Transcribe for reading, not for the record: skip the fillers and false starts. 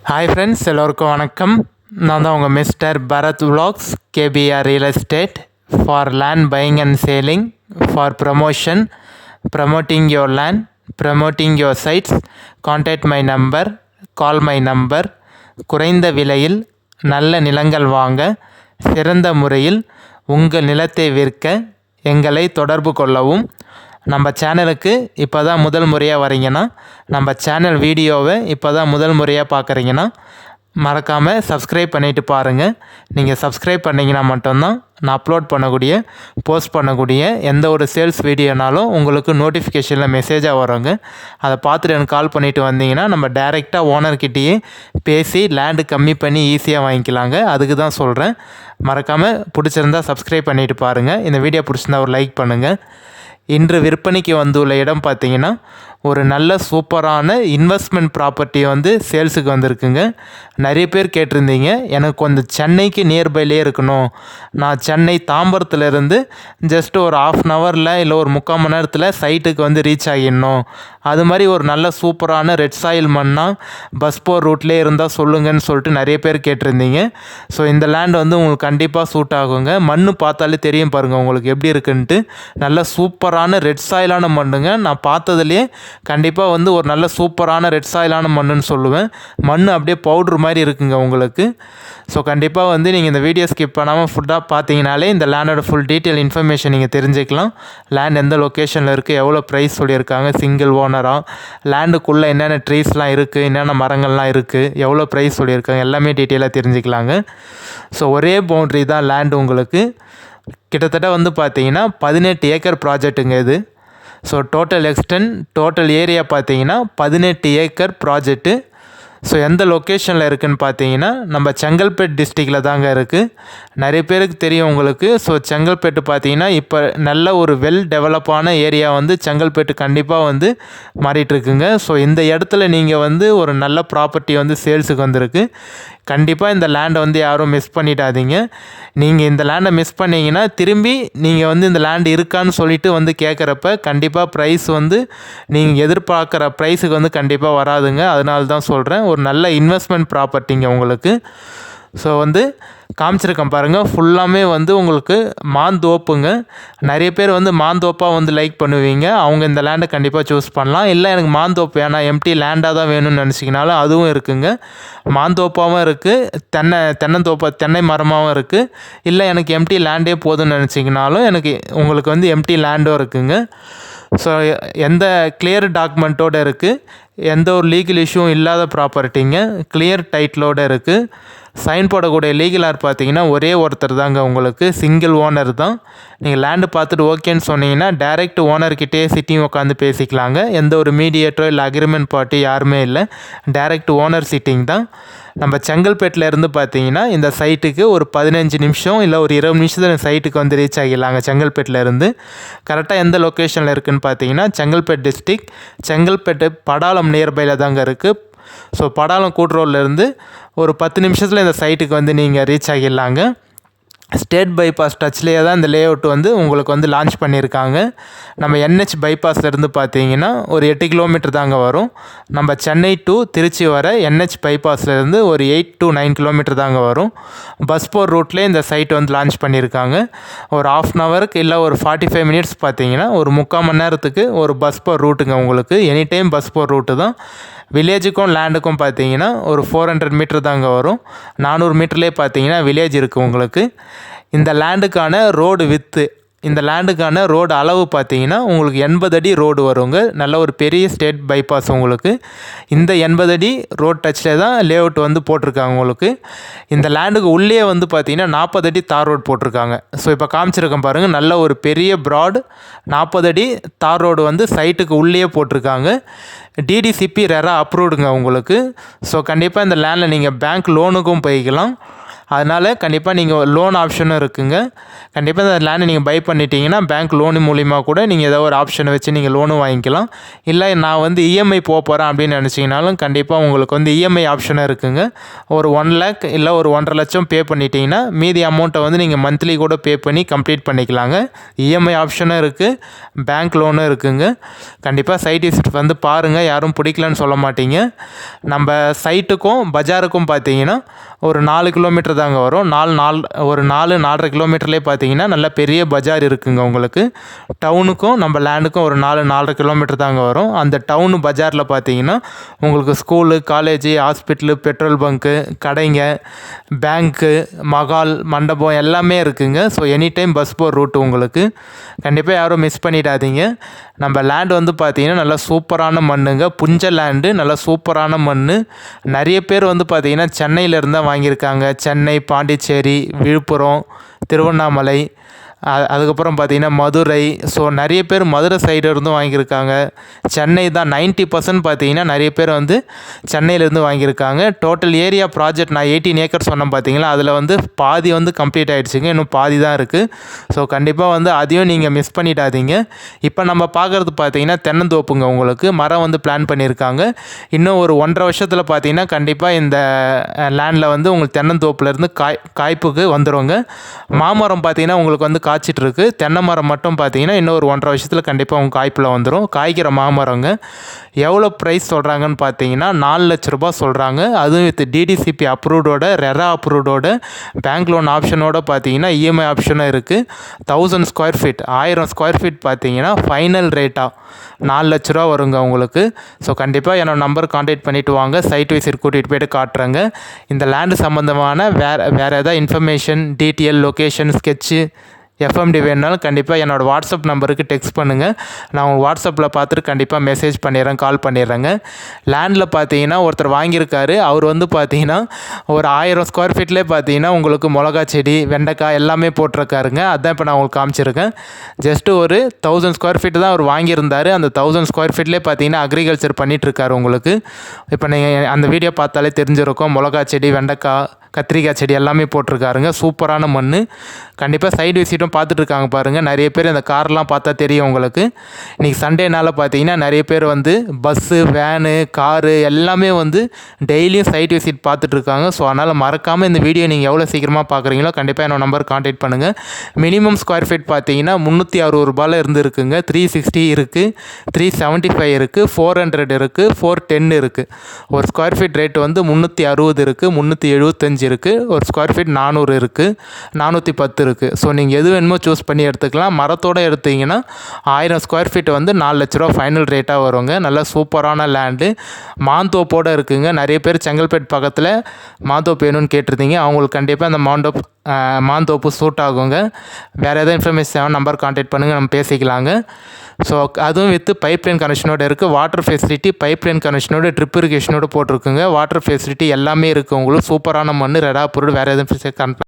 Hi friends, எல்லோருக்கும் வணக்கம். நான் தான் உங்கள் மிஸ்டர் பரத் விலாக்ஸ், KPR real estate for land buying and selling, for promotion, promoting your land, promoting your sites. Contact my number, call my number. குறைந்த விலையில் நல்ல நிலங்கள் வாங்க, சிறந்த முறையில் உங்கள் நிலத்தை விற்க எங்களை தொடர்பு கொள்ளவும். நம்ம சேனலுக்கு இப்போ தான் முதல் முறையாக வரீங்கன்னா, நம்ம சேனல் வீடியோவை இப்போ தான் முதல் முறையாக பார்க்குறீங்கன்னா மறக்காமல் சப்ஸ்கிரைப் பண்ணிவிட்டு பாருங்கள். நீங்கள் சப்ஸ்கிரைப் பண்ணிங்கன்னா மட்டும்தான் நான் அப்லோட் பண்ணக்கூடிய, போஸ்ட் பண்ணக்கூடிய எந்த ஒரு சேல்ஸ் வீடியோனாலும் உங்களுக்கு நோட்டிஃபிகேஷனில் மெசேஜாக வருங்க. அதை பார்த்துட்டு எனக்கு கால் பண்ணிவிட்டு வந்தீங்கன்னா நம்ம டைரெக்டாக ஓனர்கிட்டயே பேசி லேண்டு கம்மி பண்ணி ஈஸியாக வாங்கிக்கலாங்க. அதுக்கு தான் சொல்கிறேன். மறக்காமல் பிடிச்சிருந்தா சப்ஸ்கிரைப் பண்ணிவிட்டு பாருங்கள். இந்த வீடியோ பிடிச்சிருந்தா ஒரு லைக் பண்ணுங்கள். இன்று விற்பனைக்கு வந்துள்ள இடம் பார்த்தீங்கன்னா, ஒரு நல்ல சூப்பரான இன்வெஸ்ட்மெண்ட் ப்ராப்பர்ட்டி வந்து சேல்ஸுக்கு வந்திருக்குங்க. நிறைய பேர் கேட்டிருந்தீங்க, எனக்கு கொஞ்சம் சென்னைக்கு நியர்பைலே இருக்கணும், நான் சென்னை தாம்பரத்துலேருந்து ஜஸ்ட் ஒரு ½ இல்லை ஒரு 3/4 மணி நேரத்தில் சைட்டுக்கு வந்து ரீச் ஆகிடணும், அது மாதிரி ஒரு நல்ல சூப்பரான ரெட் சாயில் மண்ணாக பஸ் போர் ரூட்லேயே இருந்தால் சொல்லுங்கன்னு சொல்லிட்டு நிறைய பேர் கேட்டிருந்தீங்க. ஸோ இந்த லேண்ட் வந்து உங்களுக்கு கண்டிப்பாக சூட் ஆகுங்க. மண் பார்த்தாலே தெரியும் பாருங்கள் உங்களுக்கு எப்படி இருக்குன்ட்டு. நல்ல சூப்பரான ரெட் சாயிலான மண்ணுங்க. நான் பார்த்ததுலேயே கண்டிப்பாக வந்து ஒரு நல்ல சூப்பரான ரெட் சாயிலான மண்ணுன்னு சொல்லுவேன். மண் அப்படியே பவுட்ரு மாதிரி இருக்குங்க உங்களுக்கு. ஸோ கண்டிப்பாக வந்து நீங்கள் இந்த வீடியோ ஸ்கிப் பண்ணாமல் ஃபுல்லாக பார்த்தீங்கனாலே இந்த லேண்டோட ஃபுல் டீட்டெயில் இன்ஃபர்மேஷன் நீங்கள் தெரிஞ்சுக்கலாம். லேண்ட் எந்த லொக்கேஷனில் இருக்குது, எவ்வளோ ப்ரைஸ் சொல்லியிருக்காங்க, சிங்கிள் ஓனராக, லேண்டுக்குள்ளே என்னென்ன ட்ரீஸ்லாம் இருக்குது, என்னென்ன மரங்கள்லாம் இருக்குது, எவ்வளோ ப்ரைஸ் சொல்லியிருக்காங்க, எல்லாமே டீட்டெயிலாக தெரிஞ்சுக்கலாங்க. ஸோ ஒரே பவுண்ட்ரி தான் லேண்டு உங்களுக்கு. கிட்டத்தட்ட வந்து பார்த்தீங்கன்னா 18 ஏக்கர் ப்ராஜெக்ட்டுங்க இது. ஸோ டோட்டல் ஏரியா பார்த்தீங்கன்னா 18 ஏக்கர் ப்ராஜெக்ட்டு. ஸோ எந்த லொக்கேஷனில் இருக்குதுன்னு பார்த்தீங்கன்னா நம்ம செங்கல்பேட் டிஸ்ட்ரிக்டில் தாங்க இருக்குது. நிறைய பேருக்கு தெரியும் உங்களுக்கு. ஸோ செங்கல்பேட்டு பார்த்தீங்கன்னா இப்போ நல்ல ஒரு வெல் டெவலப்பான ஏரியா வந்து செங்கல்பேட்டு கண்டிப்பாக வந்து மாறிட்டுருக்குங்க. ஸோ இந்த இடத்துல நீங்கள் வந்து ஒரு நல்ல ப்ராப்பர்ட்டி வந்து சேல்ஸுக்கு வந்திருக்கு. கண்டிப்பாக இந்த லேண்டை வந்து யாரும் மிஸ் பண்ணிடாதீங்க. நீங்கள் இந்த லேண்டை மிஸ் பண்ணிங்கன்னா திரும்பி நீங்கள் வந்து இந்த லேண்டு இருக்கான்னு சொல்லிட்டு வந்து கேட்குறப்ப கண்டிப்பாக ப்ரைஸ் வந்து நீங்கள் எதிர்பார்க்குற ப்ரைஸுக்கு வந்து கண்டிப்பாக வராதுங்க. அதனால தான் சொல்கிறேன், ஒரு நல்ல இன்வெஸ்ட்மெண்ட் ப்ராப்பர்ட்டிங்க உங்களுக்கு. ஸோ வந்து காமிச்சிருக்கேன் பாருங்கள், ஃபுல்லாமே வந்து உங்களுக்கு மாந்தோப்புங்க. நிறைய பேர் வந்து மாந்தோப்பாக வந்து லைக் பண்ணுவீங்க, அவங்க இந்த லேண்டை கண்டிப்பாக சூஸ் பண்ணலாம். இல்லை எனக்கு மாந்தோப்பு வேணாம், எம்டி லேண்டாக தான் வேணும்னு நினச்சிக்கினாலும் அதுவும் இருக்குங்க. மாந்தோப்பாகவும் இருக்குது, தென்னை மரமாகவும் இருக்குது. இல்லை எனக்கு எம்டி லேண்டே போதும்னு நினச்சிங்கனாலும் எனக்கு உங்களுக்கு வந்து எம்டி லேண்டும் இருக்குங்க. ஸோ எந்த கிளியர் டாக்குமெண்ட்டோடு இருக்குது, எந்த ஒரு லீகல் இஷ்யூவும் இல்லாத ப்ராப்பர்ட்டிங்க, கிளியர் டைட்டிலோடு இருக்குது. சைன் போடக்கூடிய லீகலார் பார்த்தீங்கன்னா ஒரே ஒருத்தர் தாங்க உங்களுக்கு, சிங்கிள் ஓனர் தான். நீங்கள் லேண்டு பார்த்துட்டு ஓகேன்னு சொன்னீங்கன்னா டைரெக்ட் ஓனர்கிட்டே சிட்டிங் உட்காந்து பேசிக்கலாங்க. எந்த ஒரு மீடியேட்டரோ இல்லை அக்ரிமெண்ட் பார்ட்டி யாருமே இல்லை, டைரெக்ட் ஓனர் சிட்டிங் தான். நம்ம செங்கல்பேட்டில் இருந்து பார்த்தீங்கன்னா இந்த சைட்டுக்கு ஒரு 15 நிமிஷம் இல்லை ஒரு 20 நிமிஷத்தில் சைட்டுக்கு வந்து ரீச் ஆகிடலாங்க. செங்கல்பேட்டில் இருந்து கரெக்டாக எந்த லொக்கேஷனில் இருக்குதுன்னு பார்த்தீங்கன்னா செங்கல்பேட் டிஸ்ட்ரிக்ட், செங்கல்பேட்டு படாலம் நியர்பையில் தாங்க இருக்குது. ஸோ படாலம் கூட்டுரோட்லேருந்து ஒரு 10 நிமிஷத்தில் இந்த சைட்டுக்கு வந்து நீங்கள் ரீச் ஆகிடலாங்க. ஸ்டேட் பைபாஸ் டச்லேயே தான் இந்த லேஅவுட் வந்து உங்களுக்கு வந்து லான்ச் பண்ணியிருக்காங்க. நம்ம NH பைபாஸ்லேருந்து பார்த்தீங்கன்னா ஒரு 8 கிலோமீட்டர் தாங்க வரும். நம்ம சென்னை டு திருச்சி வர NH பைபாஸ்லேருந்து ஒரு 8 to 9 கிலோமீட்டர் தாங்க வரும். பஸ் போர் ரூட்லேயே இந்த சைட் வந்து லான்ச் பண்ணியிருக்காங்க. ஒரு ½ இல்லை ஒரு 45 மினிட்ஸ் பார்த்தீங்கன்னா ஒரு 3/4 மணி நேரத்துக்கு ஒரு பஸ் போர் ரூட்டுங்க உங்களுக்கு. எனி டைம் பஸ் போர் ரூட்டு தான். வில்லேஜுக்கும் லேண்டுக்கும் பார்த்தீங்கன்னா ஒரு 400 மீட்டர் தாங்க வரும். 400 மீட்டர்லேயே பார்த்தீங்கன்னா வில்லேஜ் இருக்குது உங்களுக்கு. இந்த லேண்டுக்கான ரோடு இந்த லேண்டுக்கான ரோடு அளவு பார்த்தீங்கன்னா உங்களுக்கு 80 அடி ரோடு வருங்க. நல்ல ஒரு பெரிய ஸ்டேட் பைபாஸ் உங்களுக்கு. இந்த 80 அடி ரோட் டச்சில் தான் லேஅவுட் வந்து போட்டிருக்காங்க உங்களுக்கு. இந்த லேண்டுக்கு உள்ளே வந்து பார்த்தீங்கன்னா 40 அடி தார் ரோடு போட்டிருக்காங்க. ஸோ இப்போ காமிச்சிருக்கேன் பாருங்கள், நல்ல ஒரு பெரிய ப்ராட் 40 அடி தார் ரோடு வந்து சைட்டுக்கு உள்ளே போட்டிருக்காங்க. DDCP ரெரா அப்ரூவ்டுங்க உங்களுக்கு. ஸோ கண்டிப்பாக இந்த லேண்டில் நீங்கள் பேங்க் லோனுக்கும் போய்க்கலாம். அதனால் கண்டிப்பாக நீங்கள் லோன் ஆப்ஷனும் இருக்குங்க. கண்டிப்பாக இந்த லேண்டை நீங்கள் பை பண்ணிட்டீங்கன்னா பேங்க் லோனு மூலிமா கூட நீங்கள் ஏதோ ஒரு ஆப்ஷனை வச்சு நீங்கள் லோனும் வாங்கிக்கலாம். இல்லை நான் வந்து இஎம்ஐ போகிறேன் அப்படின்னு நினச்சிங்கனாலும் கண்டிப்பாக உங்களுக்கு வந்து இஎம்ஐ ஆப்ஷனும் இருக்குங்க. ஒரு 1 lakh இல்லை ஒரு 1.5 லட்சம் பே பண்ணிட்டீங்கன்னா மீதி அமௌண்ட்டை வந்து நீங்கள் மந்த்லி கூட பே பண்ணி கம்ப்ளீட் பண்ணிக்கலாங்க. இஎம்ஐ ஆப்ஷனும் இருக்குது, பேங்க் லோனும் இருக்குங்க. கண்டிப்பாக சைட் விசிட் வந்து பாருங்கள், யாரும் பிடிக்கலன்னு சொல்ல மாட்டீங்க. நம்ம சைட்டுக்கும் பஜாருக்கும் பார்த்தீங்கன்னா ஒரு 4 கிலோமீட்டர் தாங்க வரும். ஒரு 4-4.5 கிலோமீட்டர்லேயே பார்த்தீங்கன்னா நல்ல பெரிய பஜார் இருக்குங்க. உங்களுக்கு டவுனுக்கும் நம்ம லேண்டுக்கும் ஒரு 4-4.5 கிலோமீட்டர் தாங்க வரும். அந்த டவுனு பஜாரில் பார்த்தீங்கன்னா உங்களுக்கு school, college, hospital, petrol bunk, கடைங்க, பேங்க்கு, மகால், மண்டபம் எல்லாமே இருக்குங்க. ஸோ எனி டைம் பஸ் போகிற ரூட்டு உங்களுக்கு. கண்டிப்பாக யாரும் மிஸ் பண்ணிடாதீங்க. நம்ம லேண்டு வந்து பார்த்தீங்கன்னா நல்லா சூப்பரான மண்ணுங்க, புஞ்ச லேண்டு, நல்லா சூப்பரான மண். நிறைய பேர் வந்து பார்த்தீங்கன்னா சென்னையிலேருந்து தான் வாங்கியிருக்காங்க. சென்னை, பாண்டிச்சேரி, விழுப்புரம், திருவண்ணாமலை, அதுக்கப்புறம் பார்த்தீங்கன்னா மதுரை. ஸோ நிறைய பேர் மதுரை சைடு இருந்தும் வாங்கியிருக்காங்க. சென்னை தான் 90% பார்த்தீங்கன்னா நிறைய பேர் வந்து சென்னையிலேருந்து வாங்கியிருக்காங்க. டோட்டல் ஏரியா ப்ராஜெக்ட் நான் 18 ஏக்கர் சொன்னேன் பார்த்தீங்களா, அதில் வந்து பாதி வந்து கம்ப்ளீட் ஆகிடுச்சிங்க, இன்னும் பாதி தான் இருக்குது. ஸோ கண்டிப்பாக வந்து அதையும் நீங்கள் மிஸ் பண்ணிடாதீங்க. இப்போ நம்ம பார்க்குறது பார்த்தீங்கன்னா தென்னந்தோப்புங்க. உங்களுக்கு மரம் வந்து பிளான் பண்ணியிருக்காங்க. இன்னும் ஒரு 1.5 வருஷத்தில் பார்த்தீங்கன்னா கண்டிப்பாக இந்த லேண்டில் வந்து உங்களுக்கு தென்னந்தோப்புலேருந்து காய்ப்புக்கு வந்துடுங்க. மாமரம் பார்த்தீங்கன்னா உங்களுக்கு வந்து காய்ச்சிட்ருக்கு. தென்னை மரம் மட்டும் பார்த்தீங்கன்னா இன்னும் ஒரு 1.5 வருஷத்தில் கண்டிப்பாக உங்கள் காய்ப்பில் வந்துடும். காய்க்கிற மாமரங்க. எவ்வளோ ப்ரைஸ் சொல்கிறாங்கன்னு பார்த்தீங்கன்னா 4 லட்ச ரூபா சொல்கிறாங்க. அதுவும் வித் டிடிசிபி அப்ரூவ்டோட, ரெரா அப்ரூவ்டோட, பேங்க் லோன் ஆப்ஷனோட பார்த்தீங்கன்னா இஎம்ஐ ஆப்ஷனும் இருக்குது. 1000 ஸ்கொயர் ஃபீட், 1000 ஸ்கொயர் ஃபீட் பார்த்தீங்கன்னா ஃபைனல் ரேட்டாக 4 லட்ச ரூபா வருங்க உங்களுக்கு. ஸோ கண்டிப்பாக என்னோடய நம்பர் கான்டாக்ட் பண்ணிவிட்டு வாங்க, சைட் விசிட் கூட்டிகிட்டு போய்ட்டு காட்டுறேங்க. இந்த லேண்டு சம்மந்தமான வேறு எதாவது information, detail, location, sketch, FMT வேணுனாலும் கண்டிப்பாக என்னோடய வாட்ஸ்அப் நம்பருக்கு டெக்ஸ்ட் பண்ணுங்கள். நான் உங்கள் வாட்ஸ்அப்பில் பார்த்துட்டு கண்டிப்பாக மெசேஜ் பண்ணிடுறேன், கால் பண்ணிடுறேங்க. லேண்டில் பார்த்தீங்கன்னா ஒருத்தர் வாங்கியிருக்காரு. அவர் வந்து பார்த்தீங்கன்னா ஒரு 1000 ஸ்கொயர் ஃபீட்லேயே பார்த்தீங்கன்னா உங்களுக்கு மிளகா செடி, வெண்டைக்காய் எல்லாமே போட்டிருக்காருங்க. அதுதான் இப்போ நான் உங்களுக்கு காமிச்சிருக்கேன். ஜஸ்ட்டு ஒரு 1000 ஸ்கொயர் ஃபீட்டு தான் அவர் வாங்கியிருந்தார். அந்த 1000 ஸ்கொயர் ஃபீட்லேயே பார்த்தீங்கன்னா அக்ரிகல்ச்சர் பண்ணிகிட்ருக்காரு உங்களுக்கு. இப்போ நீங்கள் அந்த வீடியோ பார்த்தாலே தெரிஞ்சிருக்கும். மிளகா செடி, வெண்டைக்காய், கத்திரிக்காய் செடி எல்லாமே போட்டிருக்காருங்க. சூப்பரான மண். கண்டிப்பாக சைடு விசிட்டும் பார்த்துட்ருக்காங்க பாருங்கள். நிறைய பேர் இந்த கார்லாம் பார்த்தா தெரியும் உங்களுக்கு. இன்றைக்கி சண்டேனால் பார்த்தீங்கன்னா நிறைய பேர் வந்து பஸ்ஸு, வேனு, காரு எல்லாமே வந்து டெய்லியும் சைட் விசிட் பார்த்துட்ருக்காங்க. ஸோ அதனால் மறக்காமல் இந்த வீடியோ நீங்கள் எவ்வளோ சீக்கிரமாக பார்க்குறீங்களோ கண்டிப்பாக என்னோட நம்பர் கான்டாக்ட் பண்ணுங்கள். மினிமம் ஸ்கொயர் ஃபீட் பார்த்தீங்கன்னா 360 ரூபாயில் இருந்து இருக்குங்க. 360 இருக்குது, 375 இருக்குது, 400 இருக்குது, 410 இருக்குது. ஒரு ஸ்கொயர் ஃபீட் ரேட்டு வந்து 360 இருக்குது, 375 இருக்குது. ஒரு ஸ்கொயர் ஃபீட் 400 இருக்குது, 410 இருக்குது. ஸோ நீங்கள் எது வேணுமோ சூஸ் பண்ணி எடுத்துக்கலாம். மரத்தோடு எடுத்தீங்கன்னா 1000 ஸ்கொயர் ஃபீட் வந்து 4 லட்ச ரூபா ஃபைனல் ரேட்டாக வருங்க. நல்ல சூப்பரான லேண்டு, மாந்தோப்போடு இருக்குங்க. நிறைய பேர் செங்கல்பேட் பக்கத்தில் மாந்தோப்பு வேணும்னு கேட்டிருந்தீங்க. அவங்களுக்கு கண்டிப்பாக அந்த மாந்தோப்பு சூட் ஆகுங்க. வேறு எதாவது இன்ஃபர்மேஷன் நம்பர் கான்டாக்ட் பண்ணுங்கள், நம்ம பேசிக்கலாங்க. ஸோ அதுவும் வித்து பைப்லைன் கனெக்ஷனோடு இருக்குது. வாட்டர் ஃபெசிலிட்டி, பைப்லைன் கனெக்ஷனோட, ட்ரிப் இரிகேஷனோடு போட்டிருக்குங்க. வாட்டர் ஃபெசிலிட்டி எல்லாமே இருக்குது உங்களுக்கு. சூப்பரான மண், ரெடா பொருள். வேறு எதுவும்